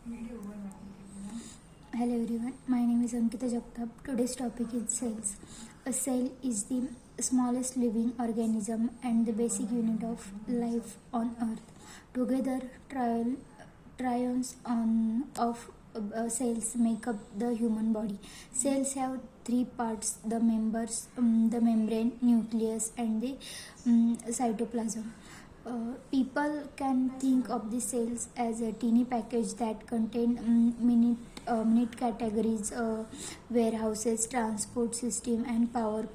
Hello everyone, my name is Ankita Jagtap. Today's topic is cells. A cell is the smallest living organism and the basic unit of life on earth. Together, trillions of cells make up the human body. Cells have three parts: the members, the membrane, nucleus, and the cytoplasm. People can think of the cells as a teeny package that contain minute categories, warehouses, transport system, and power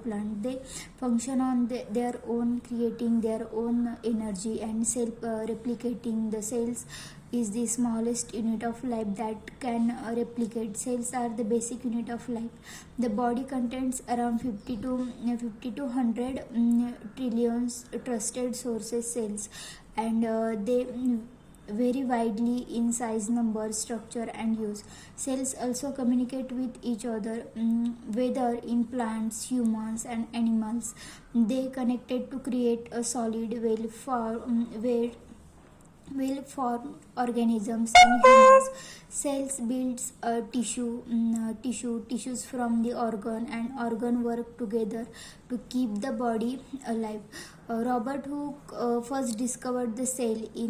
plant. They function on their own, creating their own energy and self replicating. The cells is the smallest unit of life that can replicate. Cells are the basic unit of life. The body contains around 50 to 100 trillions trusted sources cells, and they vary widely in size, number, structure, and use. Cells also communicate with each other, whether in plants, humans, and animals. They connected to create a solid, well-formed organisms in humans. Cells builds tissues from the organ, and organ work together to keep the body alive. Robert Hooke first discovered the cell. He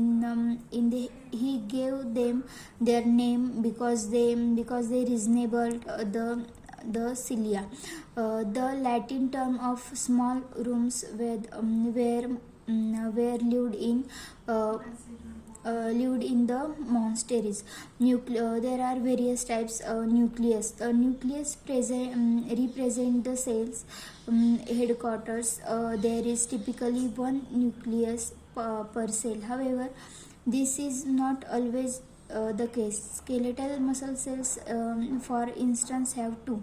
gave them their name because they resembled the cilia, the Latin term of small rooms where lived in the monasteries. There are various types. Nucleus. Nucleus represent the cell's headquarters. There is typically one nucleus per cell. However, this is not always the case. Skeletal muscle cells, for instance, have two.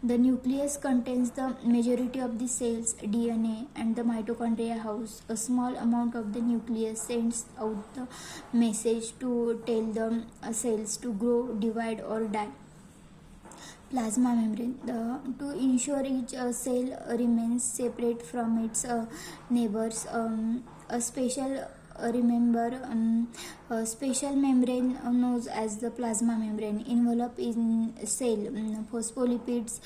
The nucleus contains the majority of the cell's DNA, and the mitochondria house a small amount of the nucleus sends out the message to tell the cells to grow, divide, or die. Plasma membrane. To ensure each cell remains separate from its neighbors, a special membrane known as the plasma membrane envelope in cell. Phospholipids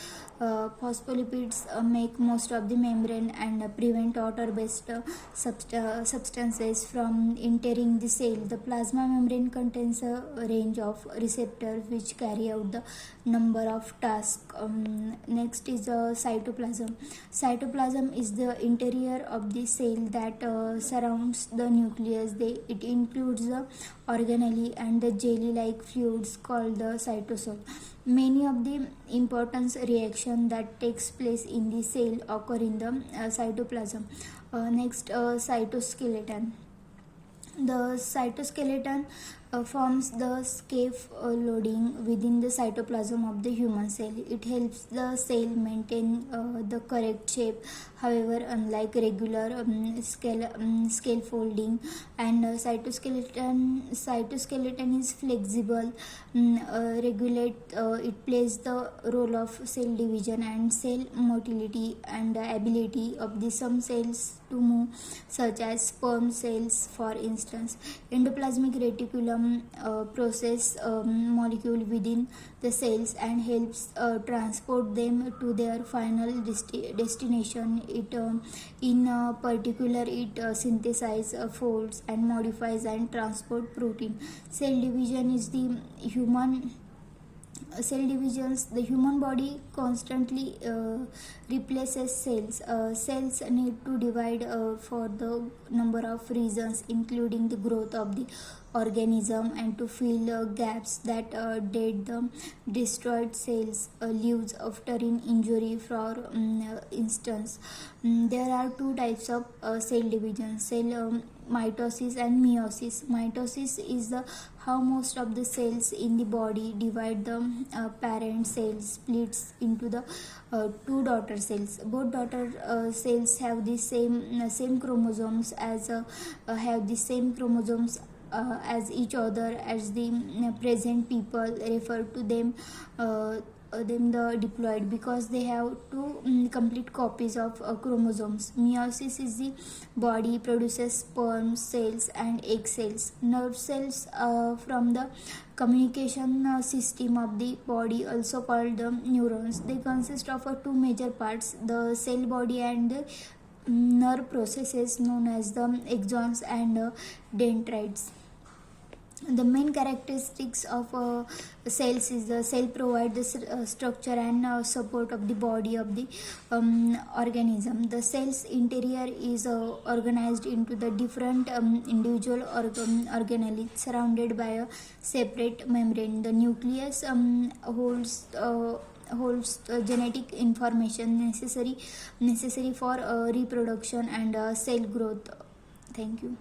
make most of the membrane and prevent water-based substances from entering the cell. The plasma membrane contains a range of receptors which carry out the number of tasks. Next is cytoplasm. Cytoplasm is the interior of the cell that surrounds the nucleus. It includes the organelle and the jelly-like fluids called the cytosol. Many of the important reactions that takes place in the cell occur in the cytoplasm. Next, cytoskeleton. The cytoskeleton forms the scaffolding within the cytoplasm of the human cell. It helps the cell maintain the correct shape. However, unlike regular scaffolding, and cytoskeleton is flexible, regulate. It plays the role of cell division and cell motility, and the ability of the some cells to move, such as sperm cells, for instance. Endoplasmic reticulum process molecule within the cells and helps transport them to their final destination. In particular, it synthesizes, folds, and modifies and transport protein. The human body constantly replaces cells. Cells need to divide for the number of reasons, including the growth of the organism and to fill gaps that dead the destroyed cells leaves after an injury. For instance, there are two types of cell division: cell mitosis and meiosis. Mitosis is how most of the cells in the body divide. The parent cell splits into the two daughter cells. Both daughter cells have the same chromosomes as each other. As the present people refer to them them the diploid because they have two complete copies of chromosomes. Meiosis is the body produces sperm cells and egg cells. Nerve cells from the communication system of the body, also called the neurons. They consist of two major parts: the cell body and the nerve processes known as the axons and dendrites. The main characteristics of cells is the cell provide the structure and support of the body of the organism. The cell's interior is organized into the different individual organelles surrounded by a separate membrane. The nucleus holds genetic information necessary for reproduction and cell growth. Thank you.